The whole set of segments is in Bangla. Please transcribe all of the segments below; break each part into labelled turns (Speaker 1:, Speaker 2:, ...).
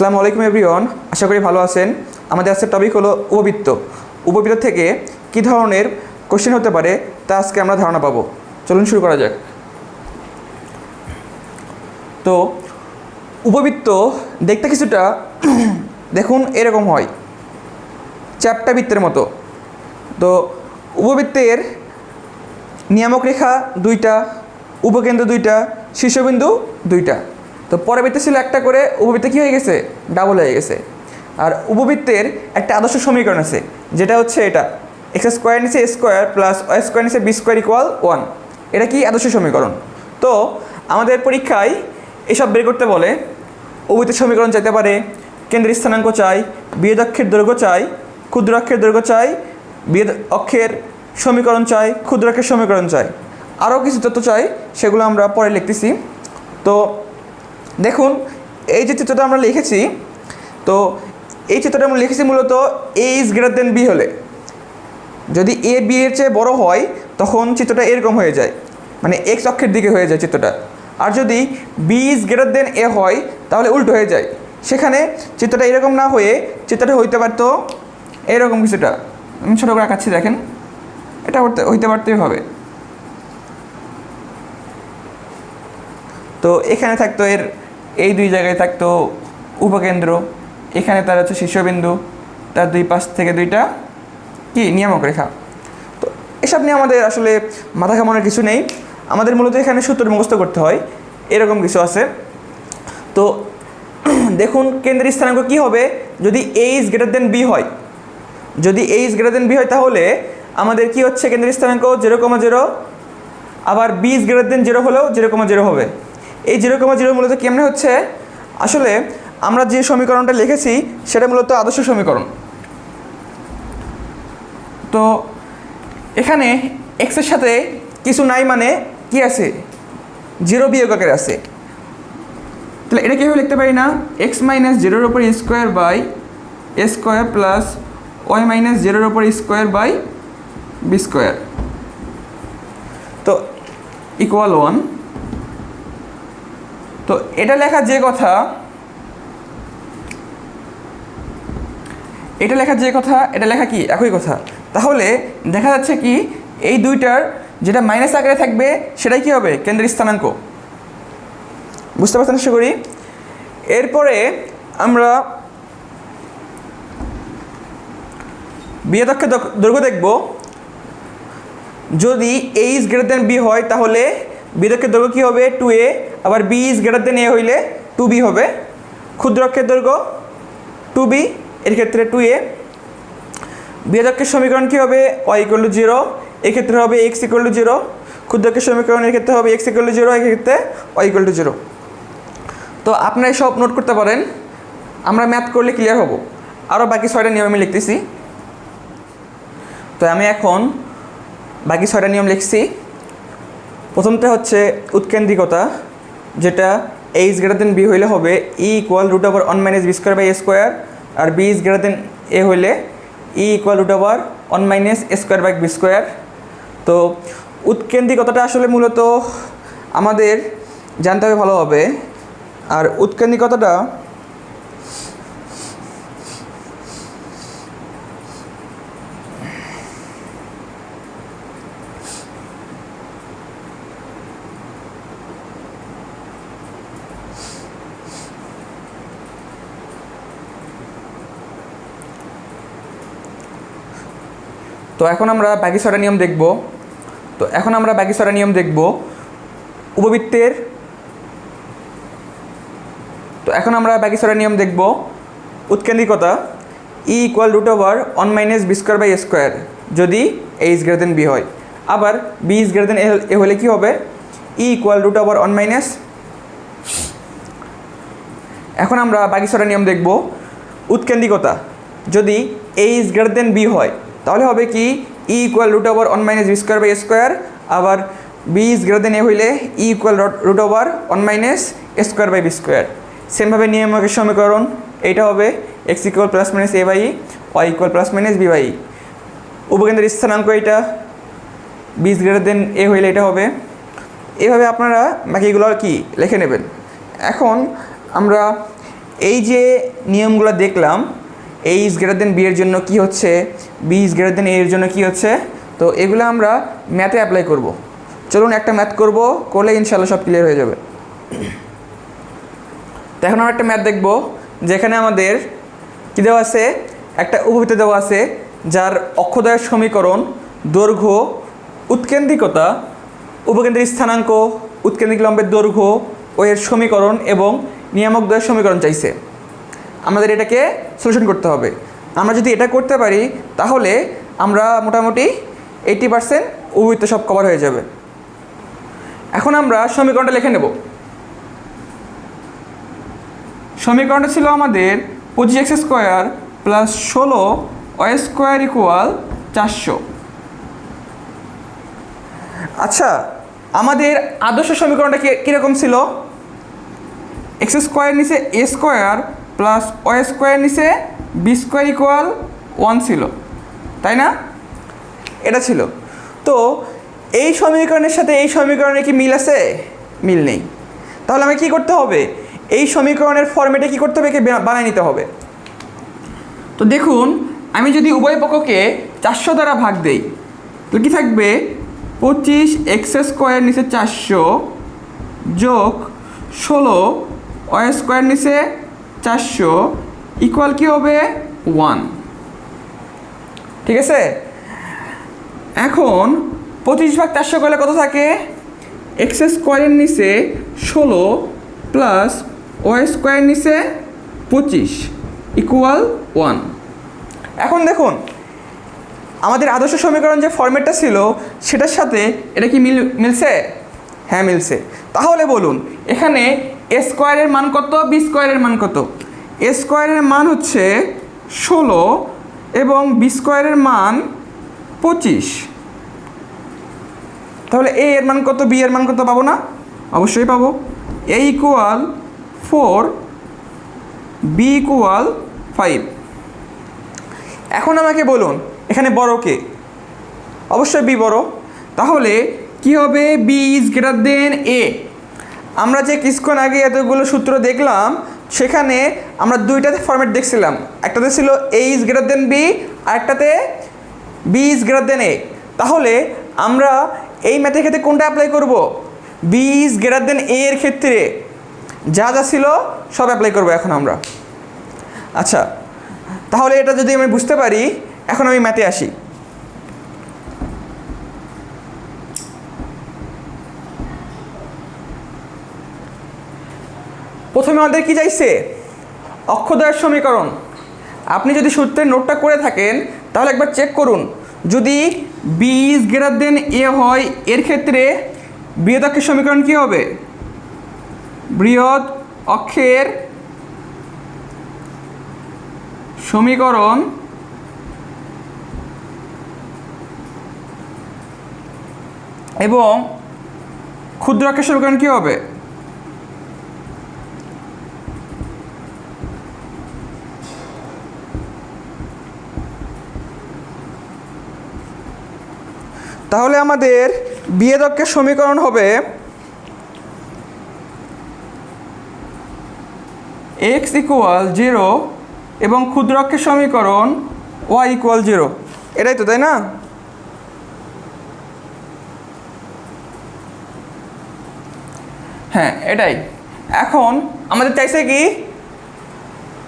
Speaker 1: আসসালামু আলাইকুম এভরিওয়ান, আশা করি ভালো আছেন। আমাদের আজকের টপিক হলো উপবৃত্ত। উপবৃত্ত থেকে কী ধরনের কোশ্চেন হতে পারে তা আজকে আমরা ধারণা পাবো। চলুন শুরু করা যাক। তো উপবৃত্ত দেখতে কিছুটা দেখুন এরকম হয়, চ্যাপ্টা বৃত্তের মতো। তো উপবৃত্তের নিয়ামক রেখা দুইটা, উপকেন্দ্র দুইটা, শীর্ষবিন্দু দুইটা। তো পরবৃত্তে ছিল একটা করে, উপবৃত্তে কী হয়ে গেছে? ডাবল হয়ে গেছে। আর উপবৃত্তের একটা আদর্শ সমীকরণ আছে, যেটা হচ্ছে এটা এক্স স্কোয়ার নিচে এ স্কোয়ার প্লাস ওয়াই স্কোয়ার নিচে বি স্কোয়ার ইকুয়াল 1। এটা কি আদর্শ সমীকরণ? তো আমাদের পরীক্ষায় এসব বের করতে বলে। উপবৃত্তের সমীকরণ চাইতে পারে, কেন্দ্রের স্থানাঙ্ক চাই, বৃহৎ অক্ষের দৈর্ঘ্য চাই, ক্ষুদ্র অক্ষের দৈর্ঘ্য চাই, বৃহৎ অক্ষের সমীকরণ চাই, ক্ষুদ্র অক্ষের সমীকরণ চাই, আরও কিছু তথ্য চাই, সেগুলো আমরা পরে লিখতেছি। তো দেখুন এই যে চিত্রটা আমরা লিখেছি, তো এই চিত্রটা আমরা লিখেছি মূলত এ ইজ গ্রেটার দেন বি হলে। যদি এ বি এর চেয়ে বড় হয় তখন চিত্রটা এরকম হয়ে যায়, মানে এক্স অক্ষের দিকে হয়ে যায় চিত্রটা। আর যদি b is greater than a হয় তাহলে উল্টো হয়ে যায়। সেখানে চিত্রটা এরকম না হয়ে চিত্রটা হইতে পারতো এরকম কিছুটা। আমি ছোটো করে আঁকাচ্ছি, দেখেন এটা হইতে পারতেই হবে। তো এখানে থাকতো এর এই দুই জায়গায় থাকতো উপকেন্দ্র, এখানে তার হচ্ছে শীর্ষবিন্দু, তার দুই পাশ থেকে দুইটা কি নিয়ামক রেখা। তো এসব নিয়ে আমাদের আসলে মাথা ঘামানোর কিছু নেই, আমাদের মূলত এখানে সূত্র মুখস্থ করতে হয়, এরকম কিছু আছে। তো দেখুন কেন্দ্রের স্থানাঙ্ক কী হবে যদি এ ইজ গ্রেটার দেন বি হয়। যদি এ ইজ গ্রেটার দেন বি হয় তাহলে আমাদের কি হচ্ছে কেন্দ্রের স্থানাঙ্ক 0,0, আবার বি ইজ গ্রেটার দেন 0 হলেও 0,0 হবে। এই 0,0 মূলত কেমনে হচ্ছে? আসলে আমরা যে সমীকরণটা লিখেছি সেটা মূলত আদর্শ সমীকরণ। তো এখানে এক্সের সাথে কিছু নাই, মানে কি আছে? 0 বিয়োগ আকারে আছে। তাহলে এটা কীভাবে লিখতে পারি না, এক্স মাইনাস 0-র ওপর square by a square plus y minus 0-র ওপর স্কোয়ার বাই বি স্কোয়ার, তো ইকুয়াল 1। তো এটা লেখা যে কথা, এটা লেখা কি একই কথা। তাহলে দেখা যাচ্ছে কি এই দুইটার যেটা মাইনাস আকারে থাকবে সেটাই কি হবে? কেন্দ্রের স্থানাঙ্ক। বুঝতে পারছেন আশা করি। এরপরে আমরা বৃহৎ অক্ষের দৈর্ঘ্য দেখব। যদি এ ইজ গ্রেটার দেন বি হয় তাহলে বৃহৎ অক্ষের দৈর্ঘ্য কী হবে? 2a, আবার বি ইজ গ্রেটার দেন এ হইলে 2b হবে। ক্ষুদ্র অক্ষের দৈর্ঘ্য 2b, এর ক্ষেত্রে 2a। বৃহৎ অক্ষের সমীকরণ কী হবে? y = 0, এক্ষেত্রে হবে x = 0। ক্ষুদ্র অক্ষের সমীকরণের ক্ষেত্রে হবে x = 0, এক্ষেত্রে y = 0। তো আপনারা সব নোট করতে পারেন, আমরা ম্যাথ করলে ক্লিয়ার হব। আরও বাকি 6টা নিয়ম আমি লিখতেছি। তো আমি এখন বাকি 6টা নিয়ম লিখছি। প্রথমটা হচ্ছে উৎকেন্দ্রিকতা, যেটা a is greater than B হইলে হবে e = √1 - b² by a square, আর b is greater than a হইলে e = √1 - a² by b square. তো উৎকেন্দ্রিকতাটা আসলে মূলত আমাদের জানতে হবে ভালোভাবে। আর উৎকেন্দ্রিকতাটা তো এখন আমরা বাকি 6টা নিয়ম দেখব। উপবৃত্তের উৎকেন্দ্রিকতা e = √1 - b² by a square যদি a is greater than B হয়। আবার b is greater than A হলে কী হবে? e = √1 এখন আমরা বাকি 6টা নিয়ম দেখব। উৎকেন্দ্রিকতা যদি a is greater than B হয় তাহলে হবে কি e = √1 - b² by a square, আবার b ইজ গ্রেটার দেন এ হইলে e = √1 - a² by b square. সেমভাবে নিয়ামকের সমীকরণ এইটা হবে x = ± a by e, y = ± b by e। উপকেন্দ্রের স্থানাঙ্ক এইটা, b ইজ গ্রেটার দেন এ হইলে এটা হবে। এভাবে আপনারা বাকিগুলো কি লিখে নেবেন। এখন আমরা এই যে নিয়মগুলো দেখলাম, এ ইজ গ্রেটার দেন বি এর জন্য কি হচ্ছে, বি ইজ গ্রেটার দেন এ এর জন্য কি হচ্ছে, তো এগুলো আমরা ম্যাথে অ্যাপ্লাই করব। চলুন একটা ম্যাথ করব, করলে ইনশাল্লাহ সব ক্লিয়ার হয়ে যাবে। তো এখন আমরা একটা ম্যাথ দেখব, যেখানে আমাদের কী দেওয়া আছে, একটা উপবৃত্ত দেওয়া আছে যার অক্ষদ্বয়ের সমীকরণ, দৈর্ঘ্য, উৎকেন্দ্রিকতা, উপকেন্দ্রিক স্থানাঙ্ক, উৎকেন্দ্রিক লম্বের দৈর্ঘ্য ও এর সমীকরণ এবং নিয়ামক দ্বয়ের সমীকরণ চাইছে। আমাদের এটাকে সলিউশন করতে হবে। আমরা যদি এটা করতে পারি তাহলে আমরা মোটামুটি 80% উপবৃত্ত সব কভার হয়ে যাবে। এখন আমরা সমীকরণটা লিখে নেব। সমীকরণটা ছিল আমাদের 25x² প্লাস 16y² ইকুয়াল 400। আচ্ছা, আমাদের আদর্শ সমীকরণটা কীরকম ছিল? x² নিচে a² প্লাস y² নিচে b² ইকুয়াল 1 ছিল, তাই না? এটা ছিল। তো এই সমীকরণের সাথে এই সমীকরণের কি মিল আছে? মিল নেই। তাহলে আমাকে কী করতে হবে? এই সমীকরণের ফর্মেটে কী করতে হবে? একে বানিয়ে নিতে হবে। তো দেখুন, আমি যদি উভয় পক্ষকে 400 দ্বারা ভাগ দেই তাহলে কী থাকবে? 25x² নিচে 400 যোগ 16y² নিচে 400 ইকুয়াল কী হবে? 1। ঠিক আছে। এখন 25/400 করলে কত থাকে? x² নিচে 16 প্লাস y² নিচে 25 ইকুয়াল 1। এখন দেখুন, আমাদের আদর্শ সমীকরণ যে ফরম্যাটটা ছিল সেটার সাথে এটা কি মিলছে? হ্যাঁ, মিলছে। তাহলে বলুন, এখানে a² এর মান কত, b² এর মান কত? a² এর মান হচ্ছে 16 এবং b² এর মান 25। তাহলে a এর মান কত, b এর মান কত পাবো না? অবশ্যই পাবো। a equal 4, b equal 5। এখন আমাকে বলুন, এখানে বড় কে? অবশ্যই b বড়। তাহলে কি হবে? b is greater than a। আমরা যে কিছুক্ষণ আগে এতগুলো সূত্র দেখলাম সেখানে আমরা দুইটাতে ফরম্যাট দেখছিলাম। একটাতে ছিল a is greater then b, আর একটাতে b is greater than a। তাহলে আমরা এই ম্যাথের ক্ষেত্রে কোনটা অ্যাপ্লাই করব? b is greater than a এর ক্ষেত্রে যা যা ছিল সব অ্যাপ্লাই করব এখন আমরা। আচ্ছা, তাহলে এটা যদি আমি বুঝতে পারি, এখন আমি ম্যাথে আসি। প্রথমে আমাদের কি চাইছে? অক্ষদ্বয়ের সমীকরণ। আপনি যদি সূত্রের নোটটা করে থাকেন তাহলে একবার চেক করুন। যদি b is greater than a হয়, এর ক্ষেত্রে বৃহৎ অক্ষের সমীকরণ কী হবে? বৃহৎ অক্ষের সমীকরণ এবং ক্ষুদ্র অক্ষের সমীকরণ কী হবে? তাহলে আমাদের বৃহৎ অক্ষের সমীকরণ হবে x ইকুয়াল 0 এবং ক্ষুদ্র অক্ষের সমীকরণ y ইকুয়াল 0। এটাই তো, তাই না? হ্যাঁ, এটাই। এখন আমাদের চাইছে কি?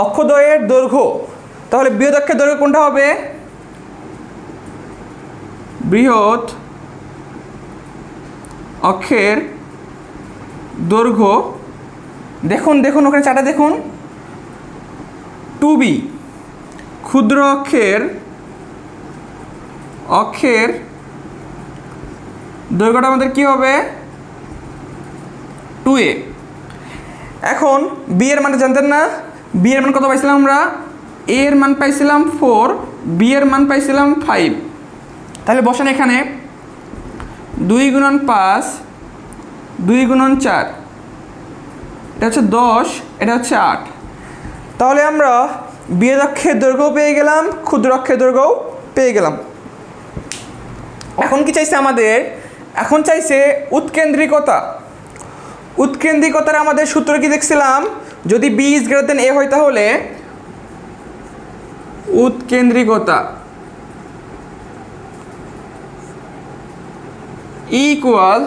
Speaker 1: অক্ষদ্বয়ের দৈর্ঘ্য। তাহলে বৃহৎ অক্ষের দৈর্ঘ্য কোনটা হবে? বৃহৎ অক্ষের দৈর্ঘ্য। দেখুন দেখুন ওখানে চাটা দেখুন, 2b। ক্ষুদ্র অক্ষের দৈর্ঘ্যটা আমাদের কি হবে? 2a। এখন b এর মানটা জানতেন না? b এর মান কত পাইছিলাম আমরা? a এর মান পাইছিলাম 4, b এর মান পাইছিলাম 5। তাহলে বসান এখানে 2 গুণন 5, 2 গুণন 4, এটা হচ্ছে 10, এটা হচ্ছে 8। তাহলে আমরা বৃহৎ অক্ষের দৈর্ঘ্যও পেয়ে গেলাম, ক্ষুদ্র অক্ষের দৈর্ঘ্যও পেয়ে গেলাম। এখন কি চাইছে আমাদের? এখন চাইছে উৎকেন্দ্রিকতা। উৎকেন্দ্রিকতার আমাদের সূত্র কি দেখছিলাম? যদি b is greater than a হয় তাহলে উৎকেন্দ্রিকতা equal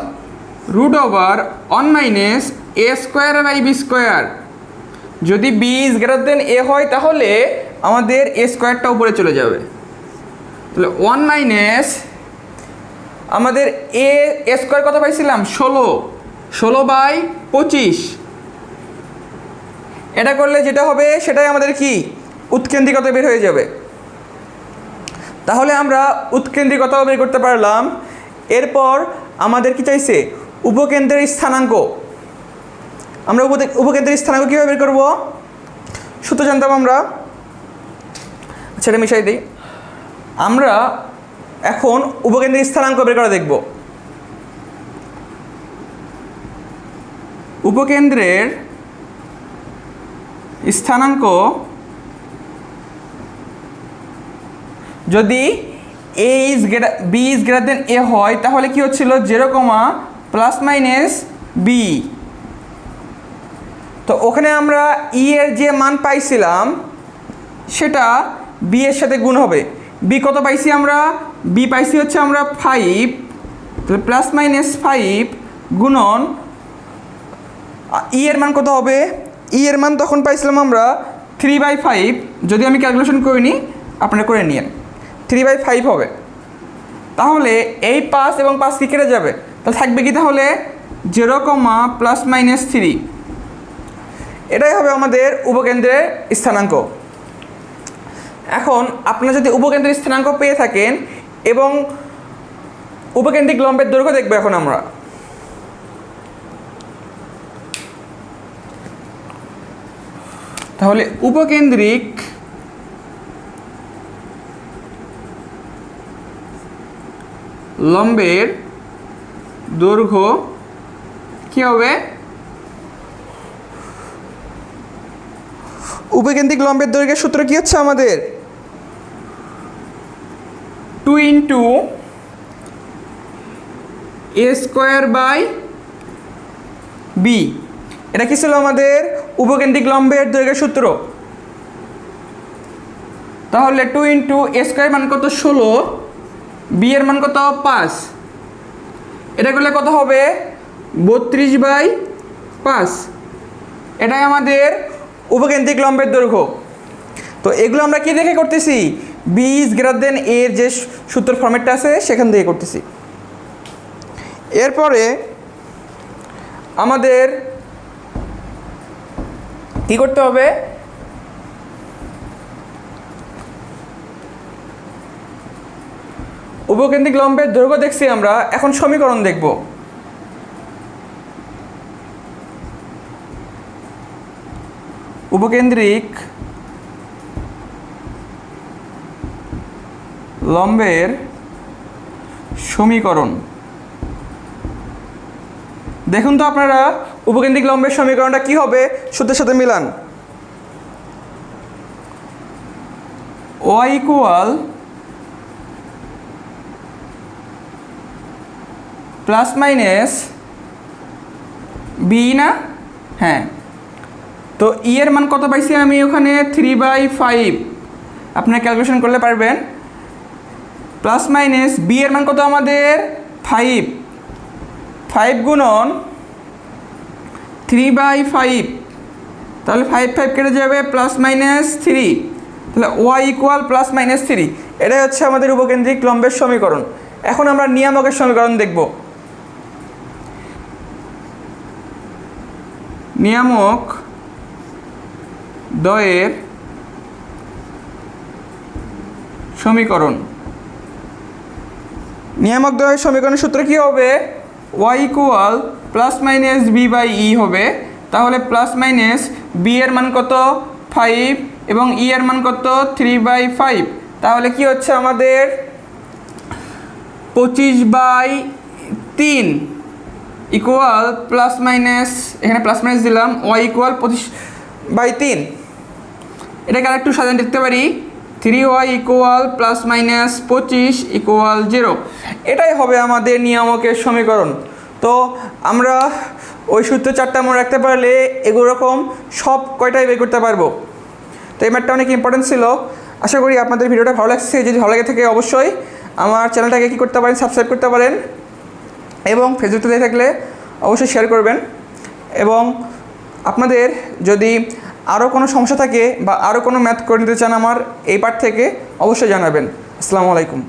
Speaker 1: root over 1 minus a square by b square. যদি b is greater than a হয় তাহলে আমাদের এ স্কোয়ারটা উপরে চলে যাবে, তাহলে 1 মাইনাস আমাদের এ স্কোয়ার কত পাইছিলাম 16 বাই 25। এটা করলে যেটা হবে সেটাই আমাদের কি উৎকেন্দ্রিকতা বের হয়ে যাবে। তাহলে আমরা উৎকেন্দ্রিকতাও বের করতে পারলাম। এরপর আমাদের কি চাইছে উপকেন্দ্রের স্থানাঙ্ক। আমরা উপকেন্দ্রের স্থানাঙ্ক কীভাবে বের করব সূত্র জানতাম আমরা, সেটা মিশাই দিই। আমরা এখন উপকেন্দ্রের স্থানাঙ্ক বের করা দেখব। উপকেন্দ্রের স্থানাঙ্ক যদি b is greater than a হয় তাহলে কি হচ্ছিল 0, প্লাস মাইনাস বি। তো ওখানে আমরা ই এর যে মান পাইছিলাম সেটা বি এর সাথে গুণ হবে। বি কত পাইছি আমরা, বি পাইছি হচ্ছে আমরা 5, তাহলে প্লাস মাইনাস 5 গুণন ই এর মান কত হবে, ই এর মান তখন পাইছিলাম আমরা 3/5। যদি আমি ক্যালকুলেশন করিনি আপনারা করে নিন, 3/5 হবে। তাহলে এই 5 এবং 5 কি কেটে যাবে, তাহলে থাকবে কি তাহলে 0, প্লাস মাইনাস 3। এটাই হবে আমাদের উপকেন্দ্রের স্থানাঙ্ক। এখন আপনারা যদি উপকেন্দ্রের স্থানাঙ্ক পেয়ে থাকেন এবং উপকেন্দ্রিক লম্বের দৈর্ঘ্য দেখবো এখন আমরা। তাহলে উপকেন্দ্রিক লম্বের দৈর্ঘ্য কি হবে, উপকেন্দ্রিক লম্বের দৈর্ঘ্যের সূত্র কি হচ্ছে আমাদের 2 into a square by b. এটা কি ছিল আমাদের উপকেন্দ্রিক লম্বের দৈর্ঘ্যের সূত্র। তাহলে 2 ইন্টু এ স্কোয়ার মান কত 16, বি এর মান কত 5, এটা করলে কত হবে 32/5। এটাই আমাদের উপকেন্দ্রিক লম্বের দৈর্ঘ্য। তো এগুলো আমরা কি দেখে করতেছি, বি ইজ গ্রেটার দেন এর যে সূত্র ফরম্যাটটা আছে সেখান থেকে করতেছি। এরপরে আমাদের কি করতে হবে, উপকেন্দ্রিক লম্বের দৈর্ঘ্য দেখছি আমরা, এখন সমীকরণ দেখব। উপকেন্দ্রিক লম্বের সমীকরণ দেখুন তো আপনারা, উপকেন্দ্রিক লম্বের সমীকরণটা কি হবে সূত্রের সাথে মিলান। y equal plus minus b না, হ্যাঁ। তো ই এর মান কত পাইছি আমি ওখানে 3/5, আপনারা ক্যালকুলেশন করলে পারবেন। প্লাস মাইনাস বি এর মান কত আমাদের 5 গুণন 3/5, তাহলে 5 কেটে যাবে, প্লাস মাইনাস 3, তাহলে y ইকুয়াল প্লাস মাইনাস 3। এটাই হচ্ছে আমাদের উপকেন্দ্রিক লম্বের সমীকরণ। এখন আমরা নিয়ামকের সমীকরণ দেখব। নিয়ামক দ্বয়ের সমীকরণ, নিয়ামক দ্বয়ের সমীকরণের সূত্র কি হবে, y equal plus minus b by e হবে। তাহলে প্লাস মাইনাস বি এর মান কত 5 এবং ই এর মান কত 3/5, তাহলে কি হচ্ছে আমাদের 25/3 ইকুয়াল প্লাস মাইনাস, এখানে প্লাস মাইনাস দিলাম, y ইকুয়াল 25/3। এটাকে আরেকটু সাজান দেখতে পারি, 3y equal plus minus 25 equal 0। এটাই হবে আমাদের নিয়ামকের সমীকরণ। তো আমরা ওই সূত্র 4টা মনে রাখতে পারলে এগুলো রকম সব কয়টাই বের করতে পারবো। তো এই ম্যাথটা অনেক ইম্পর্টেন্ট ছিল। আশা করি আপনাদের ভিডিওটা ভালো লাগছে। যদি ভালো লাগে থাকে অবশ্যই আমার চ্যানেলটাকে কী করতে পারেন, সাবস্ক্রাইব করতে পারেন, এবং ফেসবুকে দেখে থাকলে অবশ্যই শেয়ার করবেন। এবং আপনাদের যদি আরও কোনো সমস্যা থাকে বা আরও কোনো ম্যাথ করে নিতে চান আমার এই পার্ট থেকে, অবশ্যই জানাবেন। আসসালামু আলাইকুম।